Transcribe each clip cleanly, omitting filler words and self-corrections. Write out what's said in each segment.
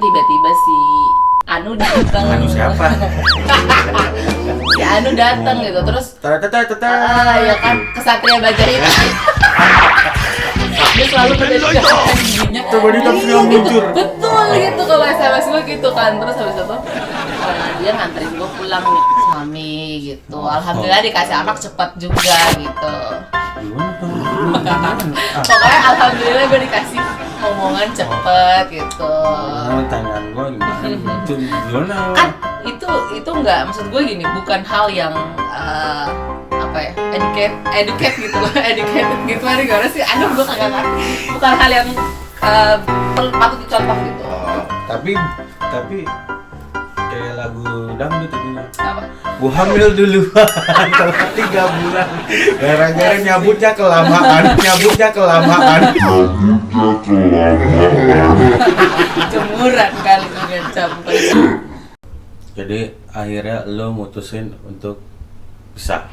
tiba-tiba si Anu datang. Anu siapa? Si Anu datang gitu, terus Tata. ya kan Kesatria Bajajara. Dia selalu menjadikan giginya. Coba ditafsir yang jujur. Betul gitu kalau SMS gue gitu kan. Terus habis itu dia nganterin gue pulang nih suami gitu. Alhamdulillah dikasih anak cepat juga gitu. Pokoknya alhamdulillah gue dikasih omongan cepet gitu. Tanyaan gue gimana? Itu gimana? Kan itu nggak, maksud gue gini, bukan hal yang apa ya, educate gitu loh, educated gitu kan gimana sih? Aduh gue kagak ngerti. Bukan hal yang patut dicontoh gitu. Tapi kayak lagu dangdut itu. Apa? Gua hamil duluan telat 3 bulan gara-gara nyabutnya kelamaan. Jemuran kali dengan campur. Jadi akhirnya lo mutusin untuk pisah.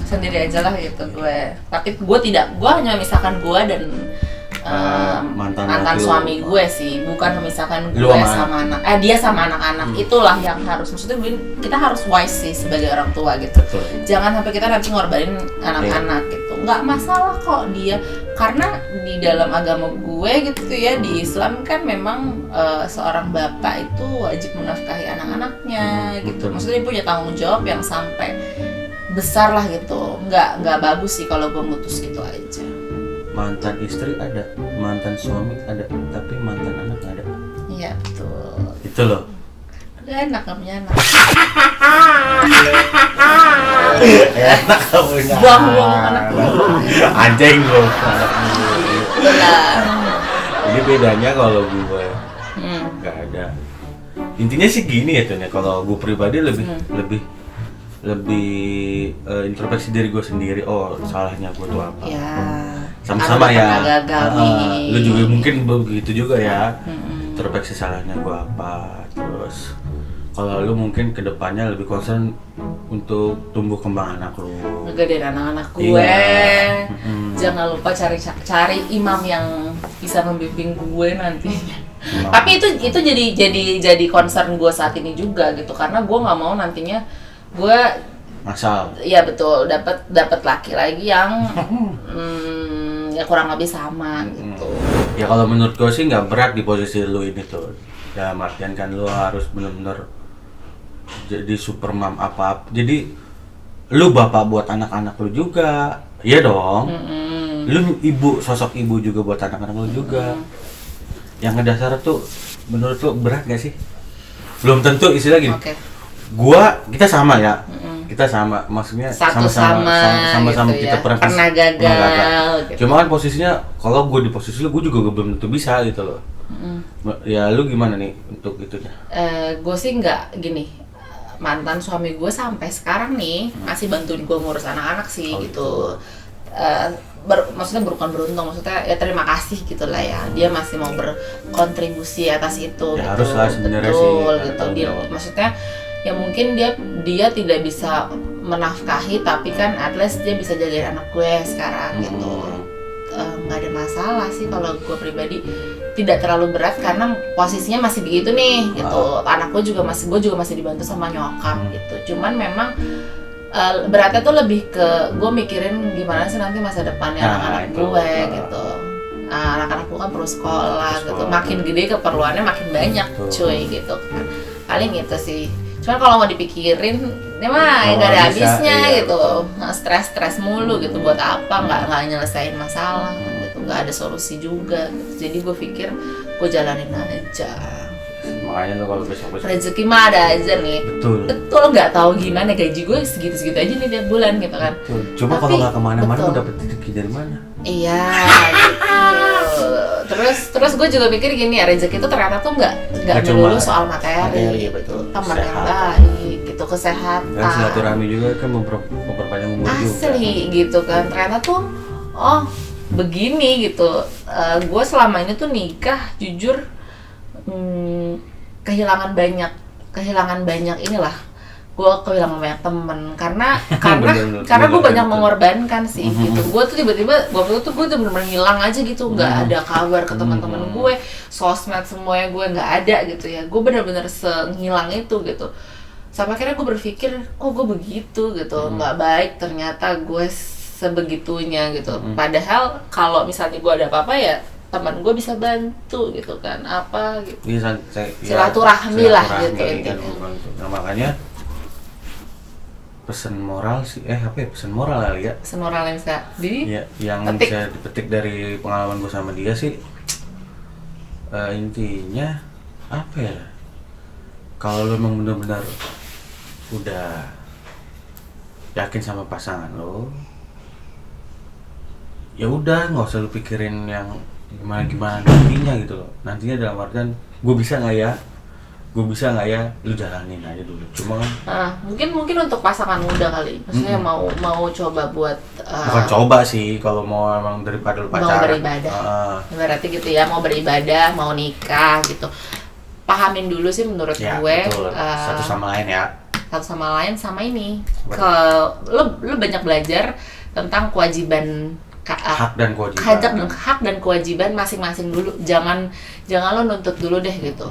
Sendiri aja lah gitu gue. Tapi gue hanya misalkan gue dan mantan suami gue sih, bukan memisahkan gue sama anak. Dia sama anak-anak. Itulah yang harus, maksudnya kita harus wise sih sebagai orang tua gitu. Betul. Jangan sampai kita nanti ngorbanin anak-anak gitu. Nggak masalah kok dia, karena di dalam agama gue gitu ya, di Islam kan memang seorang bapak itu wajib menafkahi anak-anaknya gitu. Maksudnya dia punya tanggung jawab yang sampai besar lah gitu. Nggak bagus sih kalau gue mutus gitu aja. Mantan istri ada, mantan suami ada, tapi mantan anak nggak ada. Iya betul. Itu loh. Gak enak gak punya anak. Enak kamu punya. Buang anak. Anjing lo. Benar. Ini bedanya kalau gue nggak ada. Intinya sih gini ya tuh, kalau gue pribadi lebih introspeksi diri gue sendiri. Oh salahnya gue tuh apa? Ya. Sama-sama ya. Gagal nih. Lu juga mungkin begitu juga ya. Introspeksi salahnya gue apa. Terus kalau lu mungkin kedepannya lebih concern untuk tumbuh kembang anak lu. Ngegedein anak-anak gue. Iya. Jangan lupa cari imam yang bisa membimbing gue nantinya. Tapi itu jadi concern gue saat ini juga gitu, karena gue nggak mau nantinya gue Masal. Iya betul, dapat laki lagi yang ya kurang lebih sama gitu. Ya kalau menurut gue sih nggak berat di posisi lu ini tuh. Dalam artian kan lu harus benar-benar jadi super mom apa. Jadi lu bapak buat anak-anak lu juga. Iya dong. Lu ibu, sosok ibu juga buat anak-anak lu juga. Yang ngedasar tuh menurut lu berat gak sih? Belum tentu, istilah gini. Okay. Kita sama ya. Kita sama, maksudnya sama-sama gitu kita ya. Pernah gagal gitu. Cuma kan posisinya, kalau gue di posisi lu, gue juga belum tentu bisa gitu loh. Ya lu gimana nih untuk itunya? Gue sih nggak gini, mantan suami gue sampai sekarang nih masih bantuin gue ngurus anak-anak sih gitu. Maksudnya bukan beruntung, maksudnya ya terima kasih gitulah ya, dia masih mau berkontribusi atas itu Ya gitu. harus lah sebenarnya sih gitu. Dia, maksudnya ya mungkin dia tidak bisa menafkahi, tapi kan at least dia bisa jagain anak gue sekarang gitu. Nggak ada masalah sih kalau gue pribadi, tidak terlalu berat karena posisinya masih begitu nih gitu. Anak gue juga masih dibantu sama nyokap gitu. Cuman memang beratnya tuh lebih ke gue mikirin gimana sih nanti masa depannya anak-anak gue gitu. Anak-anak gue kan perlu sekolah gitu. Makin gede keperluannya makin banyak cuy gitu kan. Paling gitu sih. Cuman kalau mau dipikirin, ini mah nggak ada habisnya iya, gitu. Stres mulu gitu, buat apa? Nggak nyelesain masalah gitu. Nggak ada solusi juga gitu. Jadi gue pikir gue jalanin aja. Makanya lo kalau besok rezeki mah ada aja nih. Betul, nggak tahu gimana, gaji gue segitu aja nih tiap bulan gitu kan. Betul. Cuma kalau nggak kemana-mana lo dapet rezeki dari mana? Iya gitu. Terus gue juga pikir gini ya, rezeki itu ternyata tuh nggak melulu soal materi gitu. Teman yang baik gitu, kesehatan. Dan silaturahmi juga kan memperpanjang umur juga. Asli gitu kan. Ternyata tuh begini gitu. Gue selama ini tuh nikah jujur kehilangan banyak inilah, gue kehilangan banyak temen karena Bener-bener, karena gue banyak bener. mengorbankan sih gitu. Gue tuh tiba-tiba waktu itu gue tuh bener-bener hilang aja gitu, nggak ada kabar ke teman-teman gue, sosmed semuanya gue nggak ada gitu ya. Gue bener-bener ngilang itu gitu. Sampai akhirnya gue berpikir kok gue begitu gitu, nggak baik ternyata gue sebegitunya gitu. Padahal kalau misalnya gue ada apa-apa ya teman gue bisa bantu gitu kan, apa gitu. Silaturahmi lah gitu intinya. Nah makanya pesan moral sih, pesan moral kali ya. Pesan moral yang bisa yang petik. bisa dipetik dari pengalaman gue sama dia sih, intinya apa ya? Kalau lo emang benar-benar udah yakin sama pasangan lo, ya udah nggak usah lo pikirin yang gimana nantinya gitu loh. Nantinya dalam artian gue bisa nggak ya, lu jalanin aja dulu. Cuma mungkin untuk pasangan muda kali, maksudnya mau coba buat bukan coba sih, kalau mau emang daripada lu pacaran mau beribadah, berarti gitu ya, mau beribadah, mau nikah gitu, pahamin dulu sih menurut ya, gue betul. Satu sama lain ya, sama ini lo banyak belajar tentang kewajiban hak dan kewajiban masing-masing dulu. Jangan lo nuntut dulu deh gitu.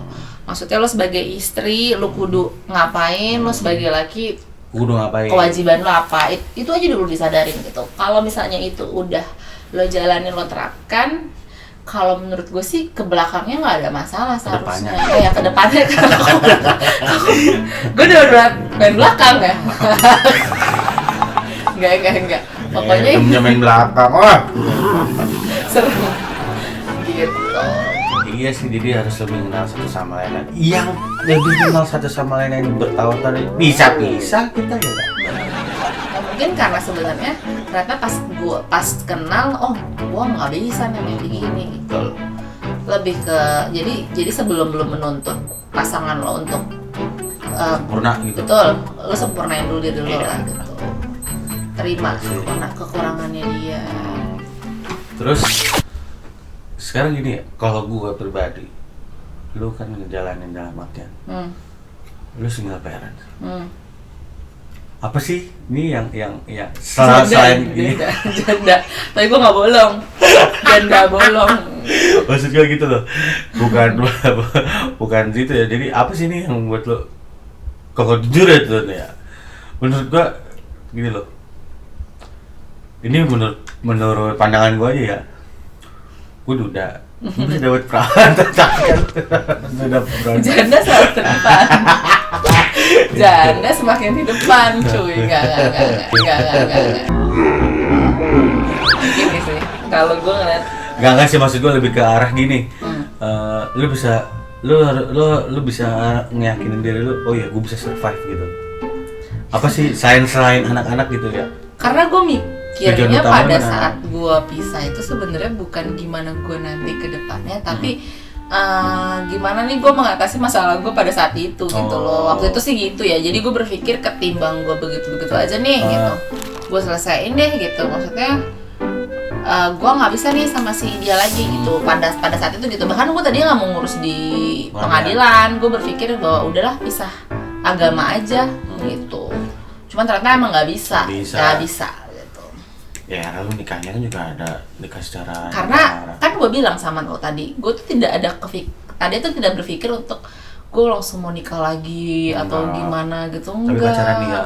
Maksudnya lo sebagai istri lo kudu ngapain, lo sebagai laki kudu ngapain, kewajiban lo apa, itu aja dulu disadarin gitu. Kalau misalnya itu udah lo jalanin, lo terapkan, kalau menurut gue sih ke belakangnya nggak ada masalah seharusnya. Ya ke depannya kan gue udah main belakang ya. Enggak. Pokoknya main belakang, seru gitu. Iya sih, jadi harus lebih kenal satu sama lain. Yang lebih kenal satu sama lain yang bertahun-tahun bisa kita ya. Nah, mungkin karena sebenarnya ternyata pas kenal, gua nggak bisa nih begini gitu. Lebih ke jadi sebelum menuntut pasangan lo untuk sempurna gitu. Betul, lo sempurnain dulu diri lo lah gitu. Terima kekurangannya dia. Terus sekarang gini ya, kalau gue pribadi, lu kan ngejalanin dalam artian lu single parent. Apa sih ini yang selain ini? Janda. Tapi gue nggak bolong. Janda bolong. Maksud gue gitu loh, bukan gitu ya. Jadi apa sih ini yang membuat lo, kalau jujur ya, menurut gue gini loh. Ini menurut pandangan gue aja ya, gue udah bisa dapat perawan janda selalu terdepan. Janda semakin di depan, cuy. Enggak. Gini sih, kalau gue ngeliat Enggak sih, maksud gue lebih ke arah gini. Lu bisa ngeyakinin diri lu, oh ya gue bisa survive gitu. Apa sih selain anak-anak gitu ya? Karena gue mikirnya pada saat gue pisah itu sebenarnya bukan gimana gue nanti ke depannya, tapi gimana nih gue mengatasi masalah gue pada saat itu gitu loh. Waktu itu sih gitu ya. Jadi gue berpikir ketimbang gue begitu aja nih gitu, gue selesaiin deh gitu. Maksudnya gue nggak bisa nih sama si dia lagi gitu pada saat itu gitu. Bahkan gue tadinya nggak mau ngurus di pengadilan. Gue berpikir bahwa udahlah pisah agama aja gitu. Cuman ternyata emang nggak bisa gitu. Ya lalu nikahnya kan juga ada nikah secara karena kan gue bilang sama lo tadi, gue tuh tidak berpikir untuk gue langsung mau nikah lagi atau gimana gitu. Tapi enggak. Pacaran dia.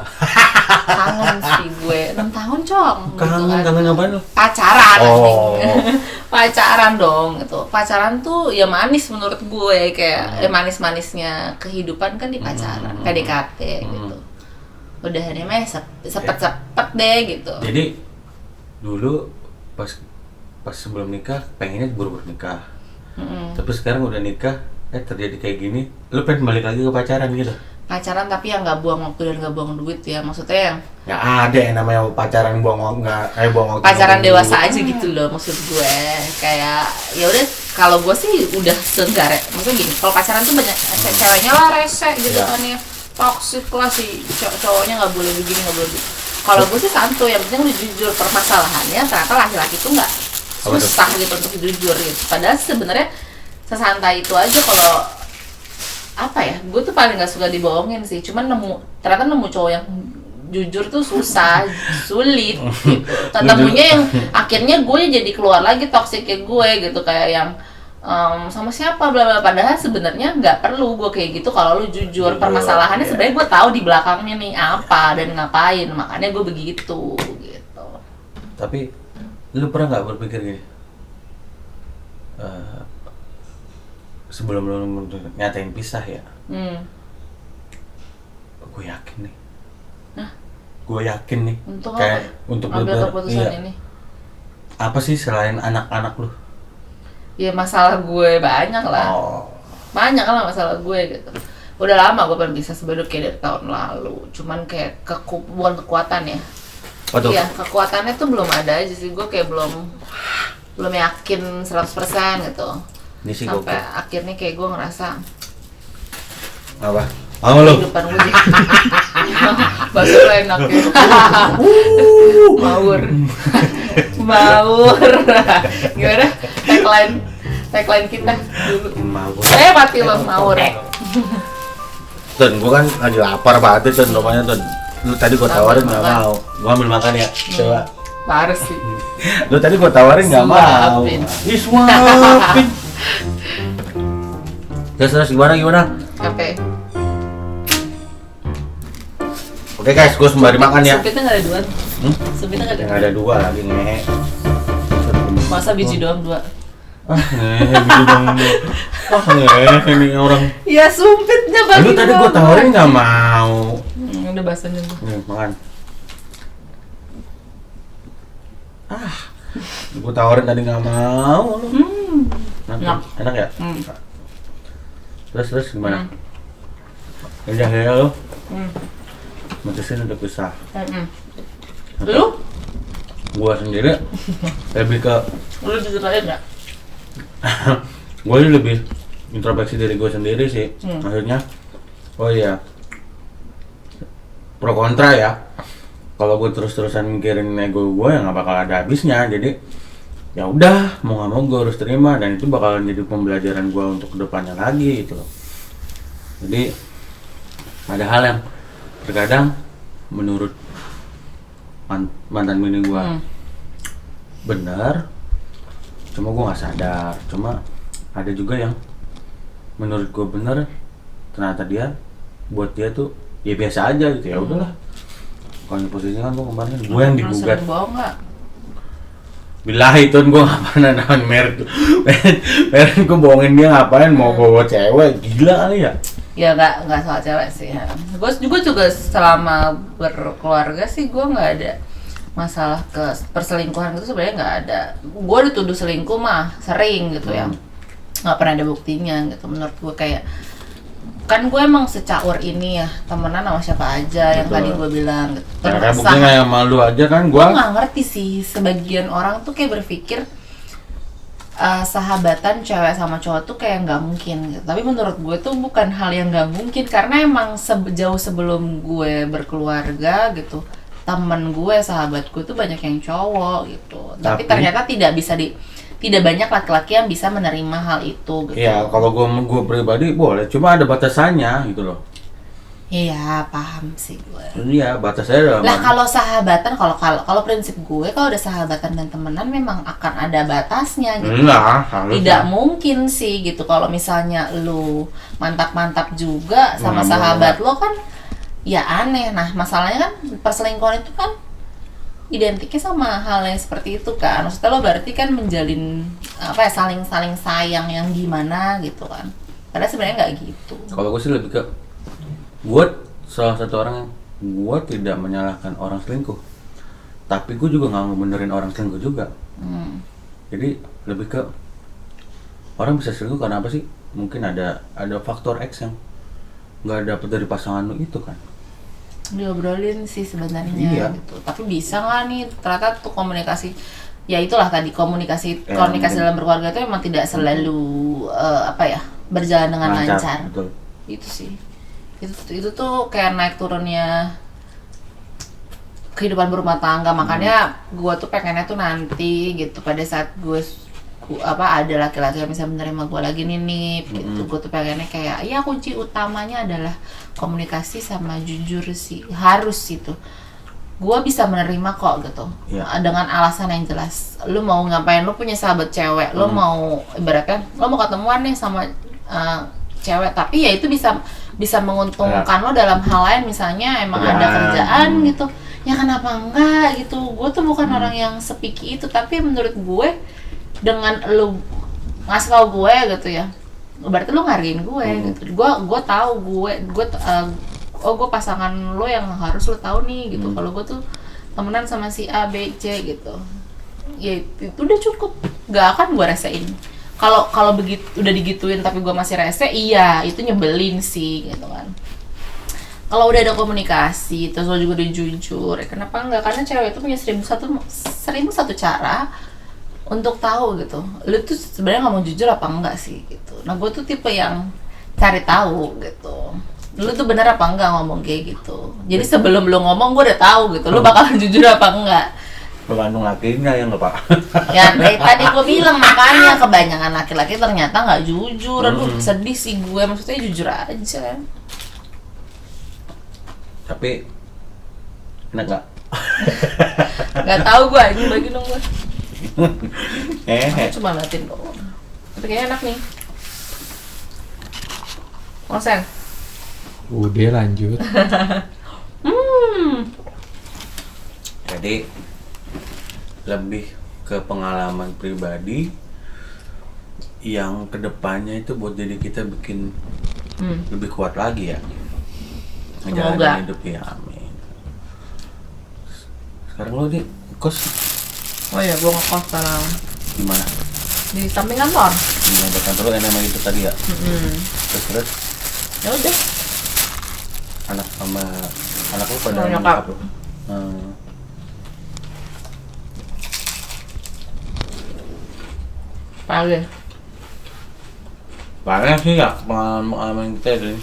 Kangen sih gue 6 tahun cong. Kangen ngapain lo? Pacaran. Pacaran dong gitu. Pacaran tuh ya manis menurut gue, kayak manis-manisnya kehidupan kan di pacaran, PDKT gitu. Udah nih mah sepet deh gitu. Jadi dulu pas sebelum nikah pengennya buru-buru nikah, tapi sekarang udah nikah terjadi kayak gini, lu pengen balik lagi ke pacaran gitu? Pacaran tapi yang nggak buang waktu dan nggak buang duit ya, maksudnya yang nggak ada yang namanya pacaran buang waktu. Pacaran dewasa aja gitu loh maksud gue. Kayak ya udah, kalau gue sih udah segar, maksudnya gini, kalau pacaran tuh banyak ceweknya lah rese gitu kan ya, toksik lah, si cowoknya nggak boleh begini nggak boleh gitu. Kalau gue sih santuy, yang penting jujur. Permasalahannya ternyata laki-laki tuh nggak susah gitu untuk jujur gitu. Padahal sebenarnya sesantai itu aja kalau apa ya, gue tuh paling nggak suka dibohongin sih, cuman ternyata nemu cowok yang jujur tuh susah, sulit gitu. Ketemunya yang akhirnya gue jadi keluar lagi toksiknya gue gitu, kayak yang sama siapa bla bla, padahal sebenarnya nggak perlu gue kayak gitu kalau lu jujur. Permasalahannya sebenarnya gue tahu di belakangnya nih apa dan ngapain, makanya gue begitu gitu. Tapi lu pernah nggak berpikir gini, sebelum lu nyatain pisah ya, gue yakin nih, gue yakin nih, untuk kayak apa? untuk Ambil bener, keputusan iya. ini. Apa sih selain anak-anak lu? Ya masalah gue banyak lah. Banyak lah masalah gue gitu. Udah lama gue pengen bisa sebenarnya kayak dari tahun lalu. Cuman kayak bukan kekuatan ya. Waduh. Iya, kekuatannya tuh belum ada aja sih. Gue kayak belum yakin 100% gitu. Ini sih Sampai akhirnya kayak gue ngerasa apa? Mau lu? kehidupan gue jadi bakso lo enak ya. Mawur. Gimana? Tagline kita dulu. Mawur. Mati lo mawur. Tun, gua kan lagi lapar banget Tun, rupanya Tun. Lu tadi gua tawarin nggak mau. Gua ambil makan ya. Coba. Parah sih. Lu tadi gua tawarin nggak mau. Suapin. Terus gimana? Capek. Oke guys, gua sembari makan ya. Supitnya nggak ada dua. Supitnya nggak ada. Yang ada 2 lagi ngehe. Masa biji doang 2? Biji doang. Ini orang. Ya sumpitnya bagi. Lu tadi gua tawarin nggak mau. Udah basahnya tuh. Nih, makan. Gua tawarin tadi nggak mau. Enak ya? Terus gimana? Udah ya lu? Mutusin untuk pisah. Lu? Gua sendiri lebih ke Lu diceritain nggak? gue lebih introspeksi diri gue sendiri sih. Maksudnya, oh iya, pro kontra ya. Kalau gue terus-terusan mikirin ego gue ya nggak bakal ada habisnya. Jadi ya udah, mau nggak mau gue harus terima, dan itu bakalan jadi pembelajaran gue untuk kedepannya lagi gitu loh. Jadi ada hal yang terkadang menurut mantan bini gue benar, cuma gue nggak sadar. Cuma ada juga yang menurut gue benar, ternyata buat dia tuh ya biasa aja gitu. Ya udahlah, kalau posisinya kan gue kemarin kan gue yang digugat. Sering bohong nggak? Bilahi Tun, gue nggak pernah nahan Merit. Merit gue bohongin dia ngapain, mau bawa cewek, gila kali ya. Ya nggak soal cewek sih ya. Gue juga selama berkeluarga sih gue nggak ada masalah ke perselingkuhan itu, sebenarnya nggak ada. Gue dituduh selingkuh mah sering gitu ya, nggak pernah ada buktinya gitu. Menurut gue kayak, kan gue emang secaur ini ya, temenan sama siapa aja. Betul. Yang tadi gue bilang gitu. Nah, kayak buktinya yang malu aja kan gue nggak ngerti sih, sebagian orang tuh kayak berpikir sahabatan cewek sama cowok tuh kayak nggak mungkin gitu. Tapi menurut gue tuh bukan hal yang nggak mungkin, karena emang jauh sebelum gue berkeluarga gitu, temen gue, sahabat gue tuh banyak yang cowok gitu. Tapi ternyata tidak banyak laki-laki yang bisa menerima hal itu gitu. Iya, kalau gue pribadi boleh, cuma ada batasannya gitu loh. Iya, paham sih gue. Iya, batasnya lah kalau sahabatan, kalau prinsip gue, kalau ada sahabatan dan temenan memang akan ada batasnya gitu. Enggak, tidak mungkin sih gitu. Kalau misalnya lu mantap-mantap juga sama sahabat lo kan ya aneh. Nah, masalahnya kan perselingkuhan itu kan identiknya sama hal yang seperti itu kan. Maksudnya lo berarti kan menjalin apa ya, saling sayang yang gimana gitu kan. Padahal sebenarnya nggak gitu. Kalau gue sih lebih ke, gue salah satu orang yang gue tidak menyalahkan orang selingkuh, tapi gue juga nggak ngebenerin orang selingkuh juga. Jadi lebih ke, orang bisa selingkuh karena apa sih? Mungkin ada faktor X yang nggak dapet dari pasangan lu itu kan. Diobrolin sih sebenarnya gitu. Tapi bisa nggak nih ternyata tuh komunikasi, ya itulah tadi komunikasi dalam berkeluarga itu memang tidak selalu berjalan dengan lancar. Betul. Itu sih. Itu tuh kayak naik turunnya kehidupan berumah tangga. Makanya gue tuh pengennya tuh nanti gitu, pada saat gue ada laki-laki yang bisa menerima gue lagi nih gitu. Gue tuh pengennya kayak ya kunci utamanya adalah komunikasi sama jujur sih, harus itu. Gue bisa menerima kok gitu dengan alasan yang jelas. Lu mau ngapain, lu punya sahabat cewek, lu mau ibaratnya lu mau ketemuan nih sama cewek, tapi ya itu bisa menguntungkan lo dalam hal lain, misalnya emang ada kerjaan gitu ya, kenapa enggak gitu. Gue tuh bukan orang yang sepiki itu, tapi menurut gue dengan lu ngasih tau gue gitu ya, berarti lu ngargain gue gitu. Gue tahu gue pasangan lo yang harus lo tahu nih gitu. Kalau gue tuh temenan sama si A B C gitu, ya itu udah cukup, gak akan gue resein. Kalau begitu udah digituin tapi gue masih rese, iya itu nyebelin sih gitu kan. Kalau udah ada komunikasi terus lo juga udah jujur, kenapa enggak? Karena cewek itu punya 1001 cara untuk tahu gitu lu tuh sebenarnya ngomong jujur apa enggak sih gitu. Nah gue tuh tipe yang cari tahu gitu, lu tuh bener apa enggak ngomong kayak gitu. Jadi sebelum lu ngomong gue udah tahu gitu lu bakalan jujur apa enggak. Tergantung lakinya ya nggak Pak? Ya tadi gue bilang, makanya kebanyakan laki-laki ternyata nggak jujur. Aduh sedih sih gue, maksudnya jujur aja. Tapi enak nggak? Nggak tahu gue, ini bagi dong gue. Aku cuma ngeliatin doang. Tapi kayaknya enak nih. Mosen. Udah lanjut. Jadi lebih ke pengalaman pribadi yang kedepannya itu buat jadi kita bikin lebih kuat lagi ya. Ngejalanin hidup ya, amin. Sekarang lo nih kos. Oh iya, gue ngekos sekarang. Di mana? Di samping kantor. Di dekat kantor lo yang namanya itu tadi ya. Terus. Ya udah. Anak lo pada nyokap lo. Pagi. Banyak sih ya pengalaman kita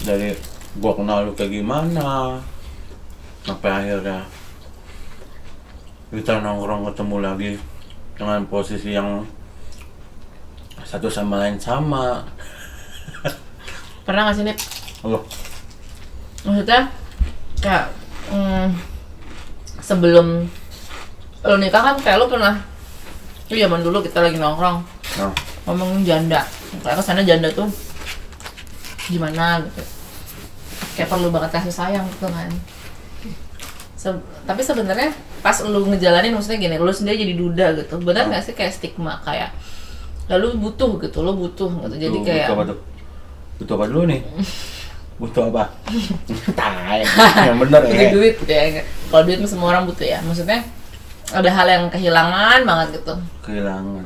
dari gua kenal lu kayak gimana sampai akhirnya kita nongkrong ketemu lagi dengan posisi yang satu sama lain sama. Pernah nggak sih Nip? Loh, Maksudnya kayak sebelum lo nikah kan kayak lo pernah zaman dulu kita lagi nongkrong ngomongin janda, kayak kesana janda tuh gimana gitu, kayak perlu banget kasih sayang gitu kan. Tapi sebenarnya pas lu ngejalanin, maksudnya gini, lu sendiri jadi duda gitu, benar nggak sih kayak stigma kayak lalu butuh gitu, lo butuh gitu. Jadi kayak butuh apa dulu nih? Butuh apa? Yang bener ya. Duit ya. Kalau duit semua orang butuh ya. Maksudnya ada hal yang kehilangan banget gitu. Kehilangan.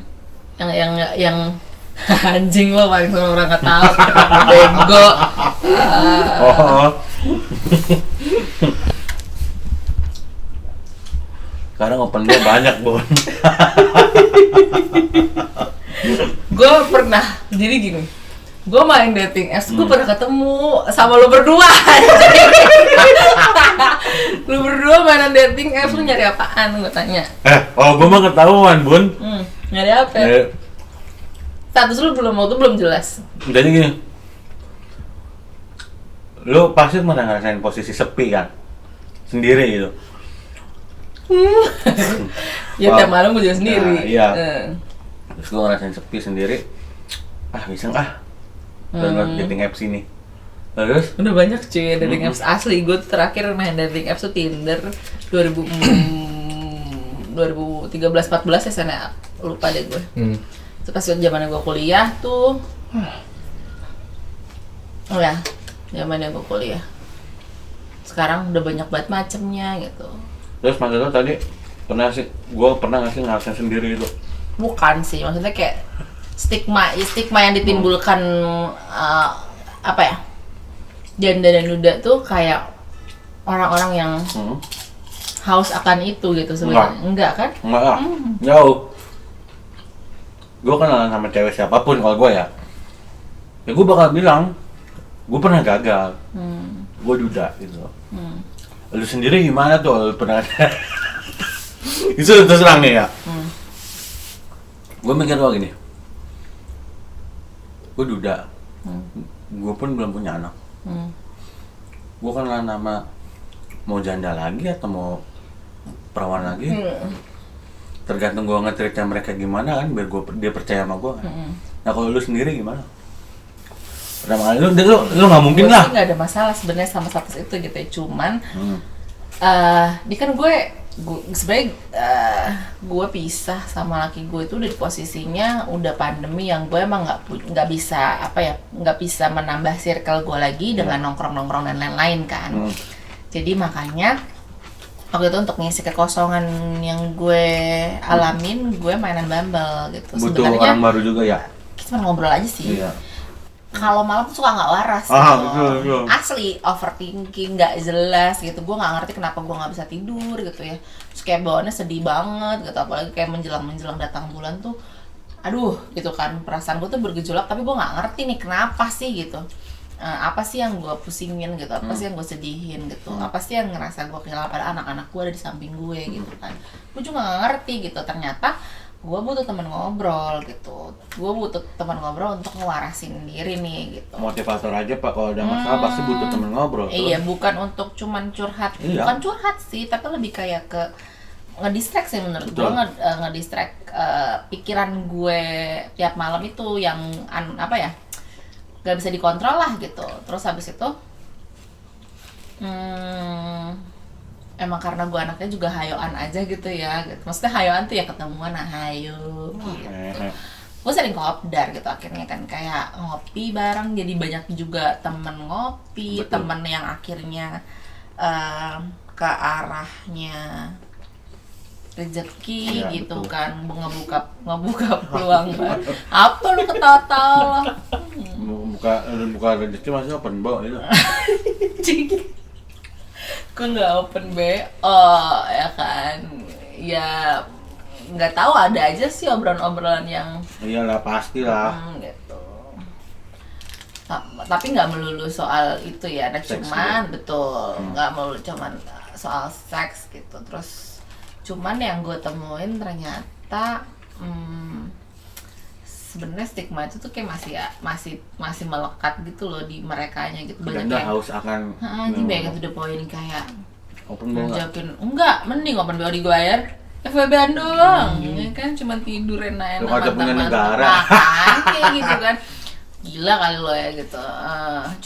Yang anjing lo paling semua orang nggak tahu. Bego. Sekarang open gue banyak, Bon. Gue pernah, jadi gini, gue main dating apps, gue pernah ketemu sama lo berdua. Lo berdua mainan dating apps, lo nyari apaan? Gue tanya. Gue mah ketahuan, Bun. Nyari apa? Status lu belum jelas. Jadi gini, lo pasti pernah ngerasain posisi sepi kan? Sendiri gitu. Ya tiap malam gue juga sendiri. Nah, iya. Terus gue ngerasain sepi sendiri. Iseng download dating apps ini. Terus? Udah banyak cuy dating apps asli. Gue terakhir main dating apps tuh Tinder 2013-14 ya sana, lupa deh gue. Itu pas zamannya gue kuliah tuh. Oh ya, zamannya gue kuliah. Sekarang udah banyak banget macemnya gitu. Terus maksud lo tadi gue pernah nggak sih ngerasain sendiri itu? Bukan sih, maksudnya kayak stigma yang ditimbulkan apa ya, janda dan duda tuh kayak orang-orang yang haus akan itu gitu sebenarnya. Enggak kan? Enggak lah, jauh. Gue kenalan sama cewek siapapun kalau gue ya gue bakal bilang gue pernah gagal, gue duda gitu. Lu sendiri gimana tuh? Lu pernah itu terserang nih ya. Gue mikir kalau gini, gue duda, gue pun belum punya anak. Gue kan nama mau janda lagi atau mau perawan lagi, tergantung gue nge-treatnya mereka gimana kan, biar dia percaya sama gue kan. Nah kalau lu sendiri gimana? Pertama kali lu nggak mungkin Gue lah. sih nggak ada masalah sebenarnya sama status itu gitu ya, cuman ini kan gue sebenarnya gue pisah sama laki gue itu udah di posisinya udah pandemi yang gue emang nggak bisa nggak bisa menambah circle gue lagi dengan nongkrong dan lain-lain kan. Jadi makanya waktu itu untuk ngisi kekosongan yang gue alamin, gue mainan Bumble gitu. Butuh Sebenarnya orang baru juga ya. kita cuma ngobrol aja sih. Iya. Kalau malam tuh suka nggak waras Betul. asli overthinking, nggak jelas gitu. Gue nggak ngerti kenapa gue nggak bisa tidur gitu ya. Terus kayak bawaannya sedih banget gitu, apalagi kayak menjelang datang bulan tuh aduh gitu kan, perasaan gue tuh bergejolak, tapi gue nggak ngerti nih kenapa sih gitu. Apa sih yang gue pusingin gitu, apa sih yang gue sedihin gitu, apa sih yang ngerasa gue kehilangan, pada anak-anak gue ada di samping gue gitu kan. Gue juga nggak ngerti gitu. Ternyata gue butuh teman ngobrol gitu, gue butuh teman ngobrol untuk ngewarasin diri nih gitu. Motivator aja pak, kalau ada masalah pasti butuh temen ngobrol. Iya, bukan untuk cuman curhat, bukan curhat sih, tapi lebih kayak ke ngedistract sih menurut gue, ngedistract pikiran gue tiap malam itu yang gak bisa dikontrol lah gitu. Terus habis itu emang karena gue anaknya juga hayoan aja gitu ya gitu. Maksudnya hayoan tuh ya ketemuan, hayo gitu. Gue sering kopdar gitu akhirnya kan, kayak ngopi bareng, jadi banyak juga temen ngopi. Betul. Temen yang akhirnya ke arahnya rezeki ya, gitu betul. Kan ngebuka peluang baru. Apa lu ketawa-tawa? buka rezeki masih open bo itu. Gue nggak open BO ya kan, ya nggak tahu, ada aja sih obrolan-obrolan yang iyalah pastilah gitu. Tapi nggak melulu soal itu ya, ada cuman betul nggak melulu cuman soal seks gitu. Terus cuman yang gue temuin ternyata sebenarnya stigma itu tuh kayak masih melekat gitu loh di merekanya gitu. Banyak yang haus akan banyak yang to the point kayak open BO enggak, mending open BO dibayar FWB-an doang, ya kan cuma tidur enak-enak mantap-mantap kayak gitu kan. Gila kali lo ya gitu,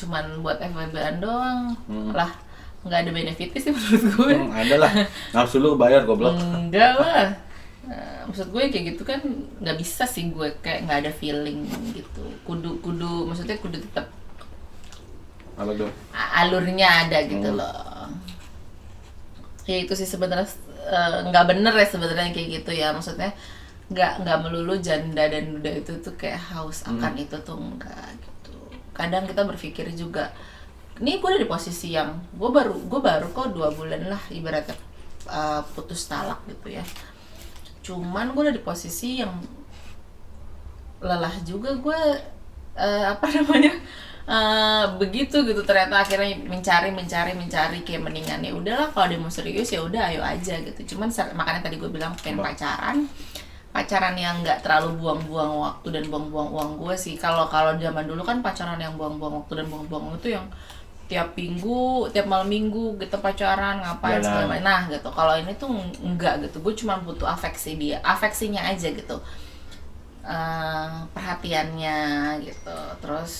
cuman buat FWB-an doang lah, nggak ada benefitnya sih menurut gue. Ada lah, nafsu lu bayar goblok. Enggak lah. Maksud gue kayak gitu kan nggak bisa sih, gue kayak nggak ada feeling gitu. Kudu maksudnya kudu tetap apa tuh? Alurnya ada gitu loh. Ya itu sih sebenarnya nggak bener ya sebenarnya kayak gitu ya. Maksudnya nggak melulu janda dan duda itu tuh kayak haus akan itu tuh enggak gitu. Kadang kita berpikir juga, ini gue udah di posisi yang gue baru kok 2 bulan lah ibaratnya putus talak gitu ya. Cuman gue udah di posisi yang lelah juga gue begitu gitu. Ternyata akhirnya mencari kayak mendingan ya udahlah, kalau dia mau serius ya udah ayo aja gitu. Cuman makanya tadi gue bilang pengen pacaran yang nggak terlalu buang-buang waktu dan buang-buang uang gue sih. Kalau zaman dulu kan pacaran yang buang-buang waktu dan buang-buang uang itu yang tiap malam minggu gitu pacaran ngapain segala macam. Nah gitu, kalau ini tuh enggak gitu, gue cuma butuh afeksinya aja gitu, perhatiannya gitu. Terus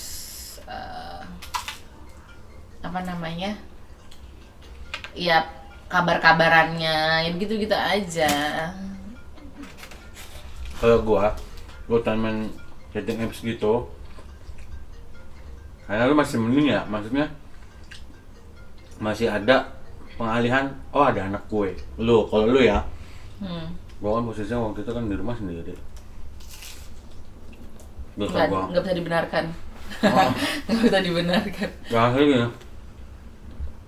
ya kabarannya ya gitu aja. Kalau gue main dating apps gitu, karena lu masih mending ya, maksudnya masih ada pengalihan, ada anak gue. Kalau lu ya, gue kan posisinya waktu itu kan di rumah sendiri. Nggak bisa dibenarkan. Nggak bisa dibenarkan. Gak akhirnya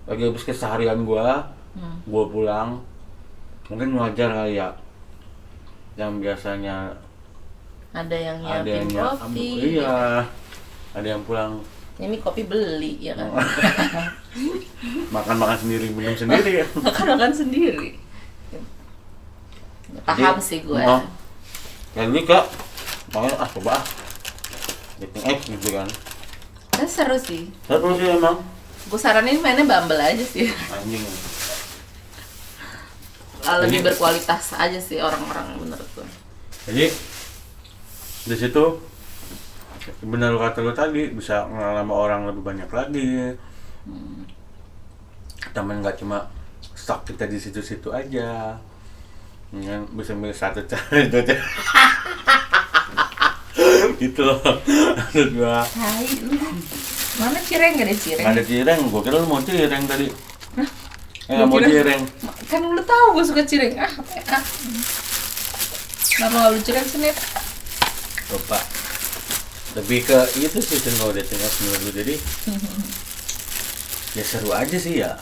lagi habis keseharian gue pulang, mungkin wajar kali ya, yang biasanya ada yang nyiapin kopi. Iya, ada yang pulang, ini kopi beli ya kan. makan sendiri, minum sendiri ya. makan sendiri. Paham sih gue. Jadi kak, makanya coba dating apps gitu kan. Seru sih. Seru sih emang. Gue saranin mainnya Bumble aja sih. Anjing. Lebih berkualitas aja sih orang-orang menurut gue. Jadi di situ benar kata lu tadi, bisa kenal sama orang lebih banyak lagi. Temen nggak cuma stuck kita di situ-situ aja. Ya, bisa milih satu cara itu aja. Gitu loh. Maksud gua. Hai, mana cireng? Gak ada cireng. Ada cireng, gua kira lu mau cireng tadi. Gua Mau kira- cireng. Kan lu tahu gue suka cireng. Kenapa gak lu cireng sih, Nit? Lupa. Lebih ke itu sih kalau dating apps menurut lu. Jadi ya seru aja sih ya.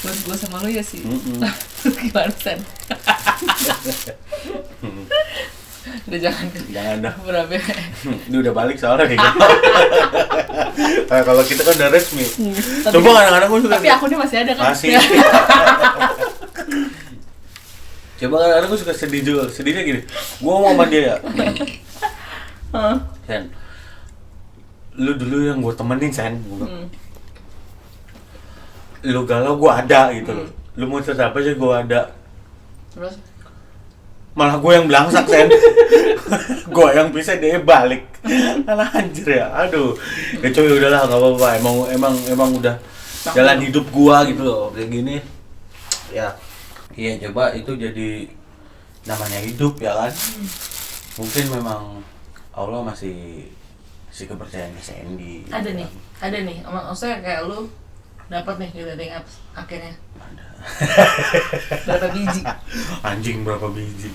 Buat gue sama lu ya sih. Mm-mm. Gimana, Sen? Udah jangan Jangan dah. berapa. Dia udah balik soalnya nih. Nah, kalau kita kan udah resmi. Tapi- Coba kadang-kadang gua suka. Tapi akunnya masih ada kan? Masih. Coba kadang-kadang gua suka sedih juga. Sedihnya gini. Gua mau sama dia ya. Hah? Sen. Lu dulu yang gua temenin, Sen. Gua bilang, lu galau gua ada gitu loh. Lu mau cerita apa aja gua ada. Terus? Malah gue yang belangsak, Sen. Gue yang bisa, dia balik. Alah anjir ya, aduh. Ya coy udahlah, nggak apa-apa. Emang udah jalan hidup gua gitu loh, kayak gini. Ya, iya coba itu jadi namanya hidup ya kan. Mungkin memang Allah masih kepercayaan ke Sandy. Ada nih. Maksudnya kayak lu dapat nih di dating apps akhirnya. Ada. Berapa biji? Anjing berapa biji?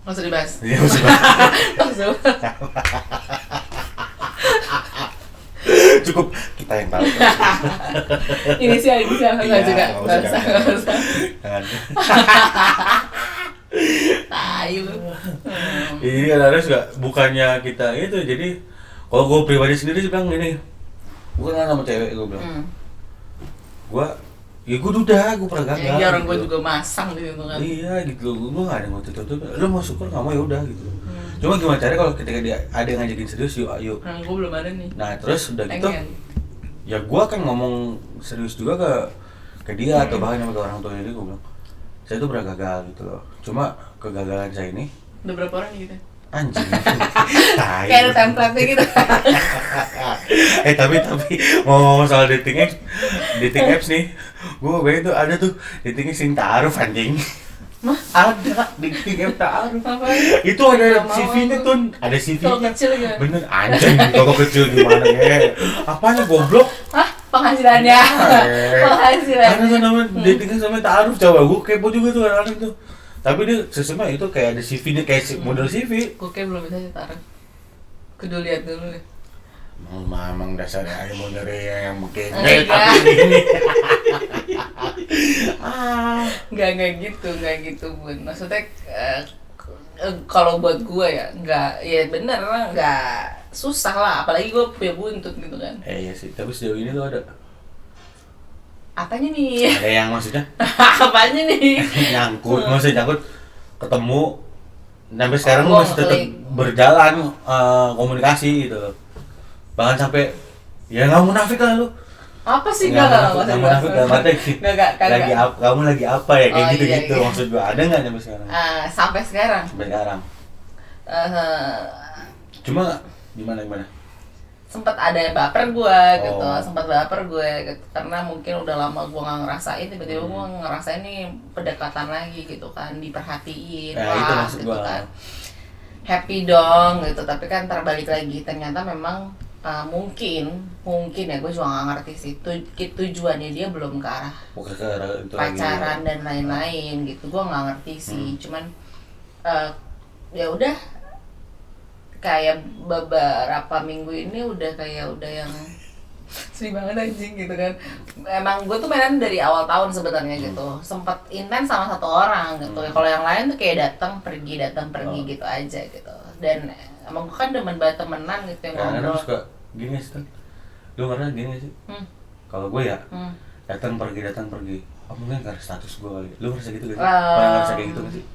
Nggak usah dibahas. Iya maksudnya. Nggak usah. Cukup kita yang tahu. Inisial nggak Iya, juga. nggak usah, Nggak usah. Jangan. Tayu. Ini kadang-kadang juga bukannya kita itu, jadi kalau gue pribadi sendiri sih bilang gini, gue kenal sama cewek, gue bilang, gue udah, gue pernah gagal. Ya orang gue gitu. juga masang di situ kan. Iya gitu, gue nggak ada yang mau tutup, lo mau syukur nggak mau ya udah gitu. Cuma gimana caranya kalau ketika dia ada yang ngajakin serius, yuk ayo. Gue belum ada nih. Nah terus udah gitu, Pengen. ya gue akan ngomong serius juga ke dia atau bahkan sama ke orang tuanya dia, gue bilang, saya tuh pernah gagal gitu loh. Cuma kegagalan saya ini Udah berapa orang nih gitu? anjing. Tai. Kayak ada template-nya gitu. Tapi ngomong soal dating apps nih, gue bayangin tuh ada tuh dating apps yang ta'aruf anjing. Mah? Ada dating apps ta'aruf. Ngapain? Itu ada Nggak mau CV-nya aku. tuh, ada Kalau CV-nya. kecil ya? Bener anjing, kalau kecil gimana ya? Apanya goblok? Hah? Penghasilannya? Ada Penghasilannya? tuh namanya dating apps namanya ta'aruf, coba gue kepo juga tuh kadang-kadang tuh. Tapi dia sesungguhnya itu kayak ada CV-nya, kayak model CV. Gue kayak belum bisa sih taruh. Kudu lihat dulu deh. Memang dasarnya aja mau dari yang mungkin Enggak. ini. Nggak gitu Bun. Maksudnya kalau buat gue ya nggak, ya bener nggak susah lah. Apalagi gue punya buntut gitu kan. Iya sih, tapi sejauh ini tuh ada Apanya nih? yang maksudnya Apanya nih? nyangkut, maksudnya nyangkut ketemu sampai sekarang Oh, masih tetap klik. berjalan komunikasi gitu loh. Bahkan sampai ya nggak munafik lah lu. Apa sih? Nggak Nggak munafik dalam arti Nggak. lagi kamu lagi apa ya kayak Oh, gitu iya. maksud gua, ada nggak sampai sekarang? Sampai sekarang. Sampai sekarang. Cuma gimana? Sempat ada baper gue gitu, Oh. sempat baper gue gitu. Karena mungkin udah lama gue nggak ngerasain, tiba-tiba gue ngerasain nih pendekatan lagi gitu kan, diperhatiin, Ya, itu wah maksud gitu gua. kan, happy dong gitu. Tapi kan terbalik lagi, ternyata memang mungkin ya gue juga nggak ngerti sih tujuannya dia belum ke arah Bukan ke itu pacaran lagi. dan lain-lain gitu. Gue nggak ngerti sih, cuman ya udah kayak beberapa minggu ini udah yang sedih banget anjing gitu kan. Emang gue tuh mainan dari awal tahun sebenarnya gitu, sempat intens sama satu orang gitu. Kalau yang lain tuh kayak datang pergi gitu aja gitu. Dan emang gue kan demen banget temenan gitu yang Kadang-kadang ngobrol. suka gini sih kan. Lu ngerasa gini sih? Kalau gue ya datang pergi. Oh, mungkin karena status gue kali. Lu ngerasa gitu gak sih? Pernah ngerasa kayak gitu gak sih?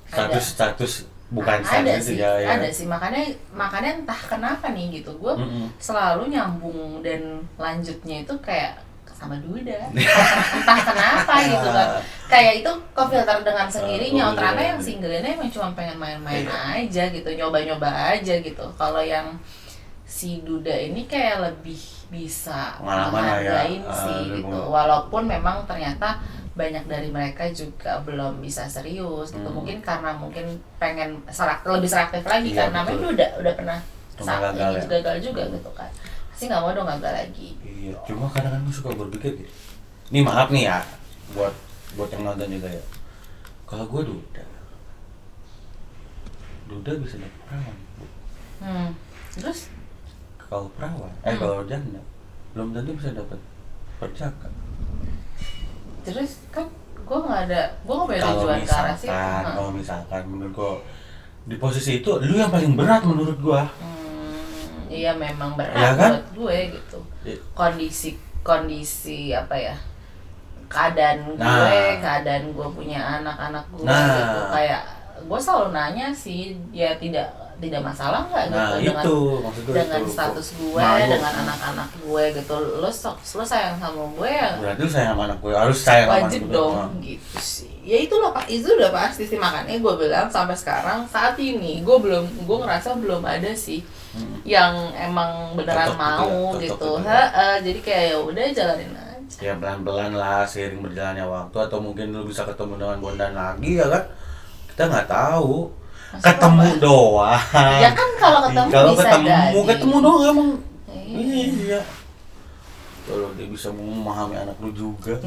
status bukan ada status sih, ya, ya. ada sih, makanya entah kenapa nih gitu, gue selalu nyambung dan lanjutnya itu kayak sama Duda. Entah kenapa gitu kan, kayak itu kefilter dengan sendirinya. Ternyata yang single ini emang cuma pengen main-main aja gitu, nyoba-nyoba aja gitu. Kalau yang si Duda ini kayak lebih bisa menghargain sih gitu, walaupun memang ternyata banyak dari mereka juga belum bisa serius gitu. Mungkin karena pengen lebih selektif lagi, iya, karena memang udah pernah gagal juga gitu kan, pasti nggak mau dong gagal lagi. Iya, cuma kadang-kadang gue suka berpikir gitu, ini maaf nih ya buat yang nonton juga ya, kalau gue Duda bisa dapet perawan. Terus Kalau perawan kalau janda belum tentu bisa dapet perjaka. Terus kan gue nggak punya tujuan ke arah situ. Kalau misalkan menurut gue di posisi itu lu yang paling berat menurut gue. Iya memang berat ya kan? buat gue gitu. Kondisi apa ya? Keadaan gue punya anak-anak gue gitu, kayak gue selalu nanya sih, ya tidak masalah nggak gitu dengan status gue, dengan anak-anak gue gitu. Lo sayang sama gue ya berarti lu sayang sama anak gue, harus sayang sama wajib dong gitu sih. Ya itu udah pasti sih, makanya gue bilang sampai sekarang saat ini gue ngerasa belum ada sih yang emang beneran mau gitu. Jadi kayak ya udah jalanin aja. Ya pelan-pelan lah, seiring berjalannya waktu, atau mungkin lu bisa ketemu dengan Bondan lagi ya kan? Kita nggak tahu. Ketemu doang. Ya kan kalau ketemu doang emang. Iya. Kalau dia bisa memahami anak lu juga.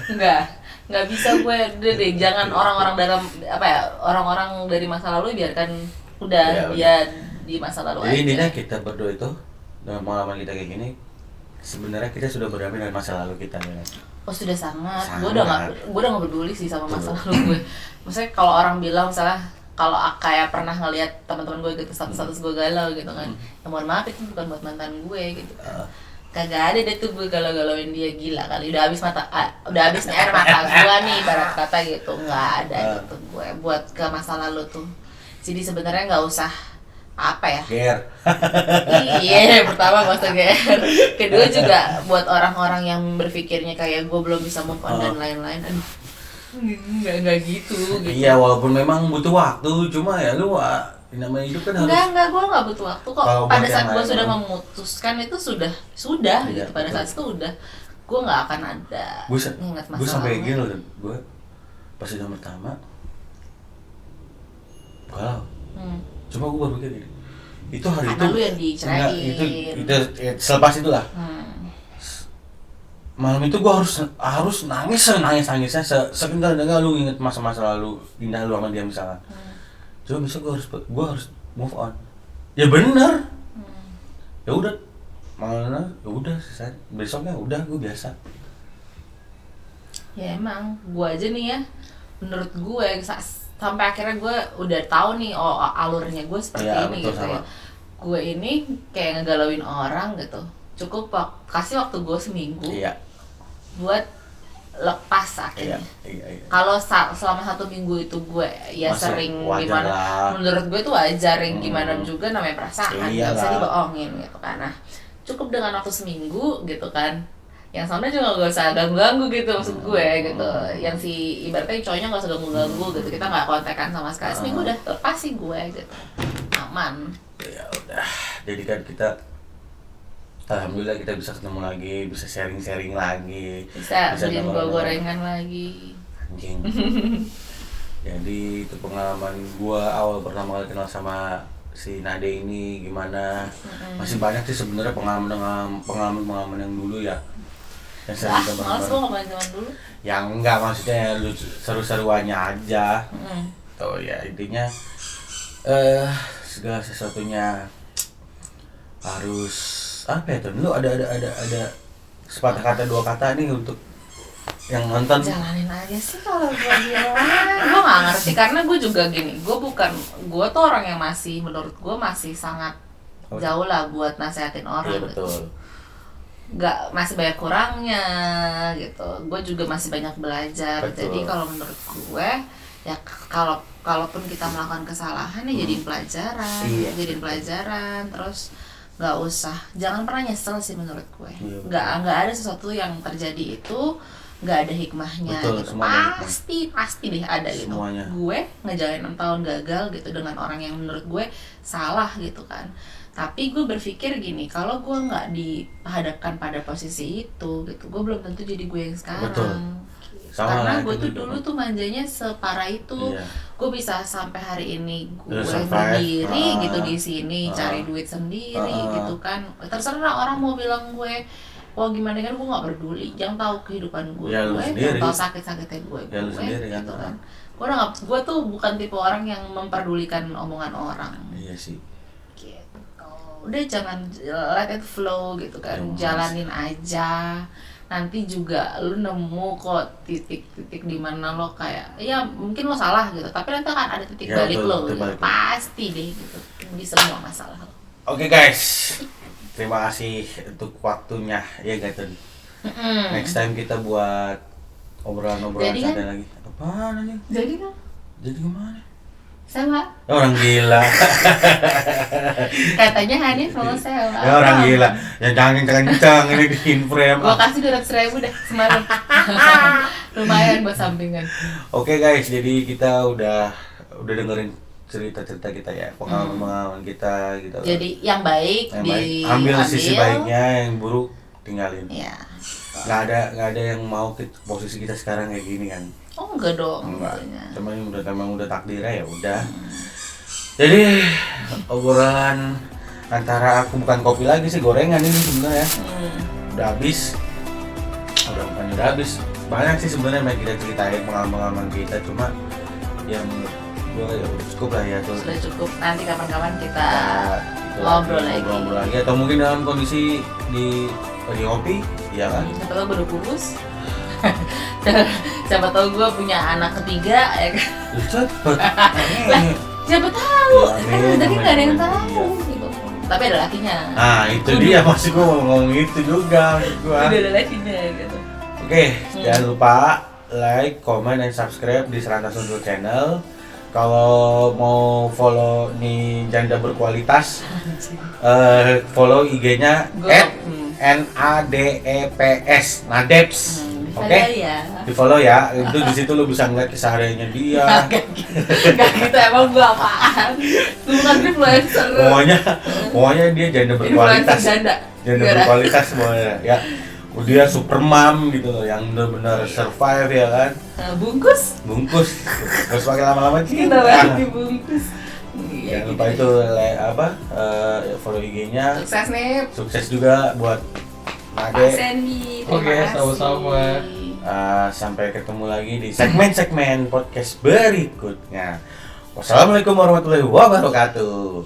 Enggak bisa gue. Udah deh, jangan orang-orang dari masa lalu biarkan udah dia di masa lalu aja. Jadi intinya kita berdua itu dengan pengalaman kita kayak gini, sebenarnya kita sudah berdamai dengan masa lalu kita nih. Oh sudah sangat. Gue udah nggak peduli sih sama masa lalu gue. Maksudnya kalau orang bilang misalnya, kalau kayak pernah ngelihat teman-teman gue gitu status gue galau gitu kan, ya mohon maaf itu bukan buat mantan gue gitu. Kagak ada deh tuh gue galau-galauin dia, gila kali, udah habis nih air mata gue nih ibarat kata gitu. Nggak ada gitu gue buat ke masa lalu tuh. Jadi sebenarnya nggak usah apa ya, iya, pertama gak usah GR, kedua juga buat orang-orang yang berpikirnya kayak gue belum bisa move on dan lain-lain. Aduh, nggak gitu. Iya, walaupun memang butuh waktu, cuma ya lu namanya hidup kan harus. Enggak, gue nggak butuh waktu kok. Pada saat gue sudah memutuskan itu sudah iya, gitu. Pada saat itu udah, gue nggak akan ada ingat masa lalu. Gue sampai gini loh, gue pas yang pertama galau. Cuma gue baru mikir gini, itu hari karena itu lu yang dicerain. Itu selepas itulah. Malam itu gue harus nangisnya sekental-kental lu inget masa-masa lalu indah lu sama dia misalkan. Coba besok gue harus move on. Ya bener. Ya udah, malah ya udah selesai. Besoknya udah gue biasa. Ya emang gue aja nih ya, menurut gue sampai akhirnya gue udah tahu nih alurnya gue seperti ini gitu ya. Gue ini kayak ngegalauin orang gitu, cukup kasih waktu gue seminggu buat lepas akhirnya. Kalau selama 1 minggu itu gue ya masih sering gimana lah. Menurut gue itu wajar, gimana juga namanya perasaan, nggak bisa dibohongin gitu kan. Nah cukup dengan waktu seminggu gitu kan, yang sana juga gak usah ganggu-ganggu gitu maksud gue gitu. Yang si ibaratnya cowoknya gak usah ganggu-ganggu gitu, kita gak kontekan sama sekali. Seminggu udah lepas sih gue gitu, aman. Ya udah, jadi kan kita alhamdulillah kita bisa ketemu lagi, bisa sharing-sharing lagi, bisa beliin gue gorengan lagi, anjing. Jadi itu pengalaman gue awal pertama kali kenal sama si Nade ini gimana. Masih banyak sih sebenarnya pengalaman yang dulu ya. Males gue ngomongin zaman dulu. Yang enggak, maksudnya lu seru-seruannya aja. Tuh ya intinya segala sesuatunya harus apa ya tuh? Lu ada sepatah kata 2 kata nih untuk yang nonton. Jalanin aja sih kalau gue bilang. Gue nggak ngerti karena gue juga gini. Gue tuh orang yang menurut gue masih sangat jauh lah buat nasehatin orang. Iya betul. Gitu. Masih banyak kurangnya gitu. Gue juga masih banyak belajar. Betul. Jadi kalau menurut gue ya kalaupun kita melakukan kesalahan ya jadiin pelajaran, Iya. jadiin pelajaran, terus nggak usah, jangan pernah nyesel sih menurut gue. Iya, Nggak ada sesuatu yang terjadi itu nggak ada hikmahnya. Betul, gitu. semuanya. Pasti deh ada gitu. Semuanya. Gue ngejalanin 6 tahun gagal gitu dengan orang yang menurut gue salah gitu kan. Tapi gue berpikir gini, kalau gue nggak dihadapkan pada posisi itu gitu, gue belum tentu jadi gue yang sekarang. Betul. Sama Karena lah, gue itu tuh juga. dulu tuh manjanya separah itu. Iya. Gue bisa sampai hari ini gue Udah survive. sendiri gitu di sini, cari duit sendiri gitu kan. Terserah orang mau bilang gue gimana kan, gue nggak peduli. Jangan tahu kehidupan gue, Ya, lu jangan sendiri. tahu sakit-sakitnya gue, Ya, lu sendiri kan. gitu kan. Gue tuh bukan tipe orang yang memperdulikan omongan orang. Iya sih. Gitu. Udah jangan let it flow gitu kan, Ya, jalanin aja. Nanti juga lu nemu kok titik-titik di mana lo kayak ya mungkin lo salah gitu, tapi nanti akan ada titik Ya, balik betul, lo titik gitu. balik. Pasti deh gitu di semua masalah lo. Oke guys, terima kasih untuk waktunya ya guys. Next time kita buat obrolan-obrolan Jadi kan? santai lagi. Apaan ini? Jadi kan Jadi gimana? sama Orang gila. katanya Hanif mau sewa. Ya orang gila. Ya jangan kencang ini di inframe. Gua kasih 200.000 dah semalam. Lumayan buat sampingan. Oke guys, jadi kita udah dengerin cerita-cerita kita ya, pengalaman kita gitu. Jadi yang baik yang baik, ambil sisi baiknya, yang buruk tinggalin. Ya. Nggak ada yang mau ke posisi kita sekarang kayak gini kan. Oh enggak dong. Enggak. Maksudnya. Emang udah takdirnya ya udah. Jadi obrolan antara aku bukan kopi lagi sih, gorengan ini sebenarnya. Udah habis. Udah habis. Banyak sih sebenarnya yang kita ceritain pengalaman kita, cuma yang gua ya udah cukup lah ya tuh. Sudah cukup. Nanti kapan-kapan kita Itu ngobrol lagi. ngobrol lagi atau mungkin dalam kondisi lagi ngopi, ya kan? Siapa tahu baru putus. Siapa tahu gue punya anak ketiga ya kan. Lu cepet. Siapa tahu. Ya, Kan amin, tadi nggak ada yang amin, tahu gitu. Tapi ada lakinya. Nah itu dia maksud gua mau ngomong itu juga maksud gua. Udah ada lakinya gitu. Oke, jangan lupa like, comment, dan subscribe di Serantas Unggul Channel. Kalau mau follow nih janda berkualitas, follow IG-nya @NADEPS Nadeps. Oke, Ya. di follow ya. Itu di situ lu bisa ngeliat kesehariannya dia. Gak gitu emang gue apaan. Lu bukan influencer. Pokoknya dia janda Influencer berkualitas. janda. Janda Gimana? berkualitas semuanya ya. Dia super mom gitu loh, yang benar-benar survive ya kan. Bungkus. Terus pakai lama-lama Kita lagi dibungkus. Jangan lupa itu follow IG-nya. Sukses nih. Sukses juga buat Pak Nade. Sandy. Oke, Terima kasih. sama-sama. Sampai ketemu lagi di segmen-segmen podcast berikutnya. Wassalamualaikum warahmatullahi wabarakatuh.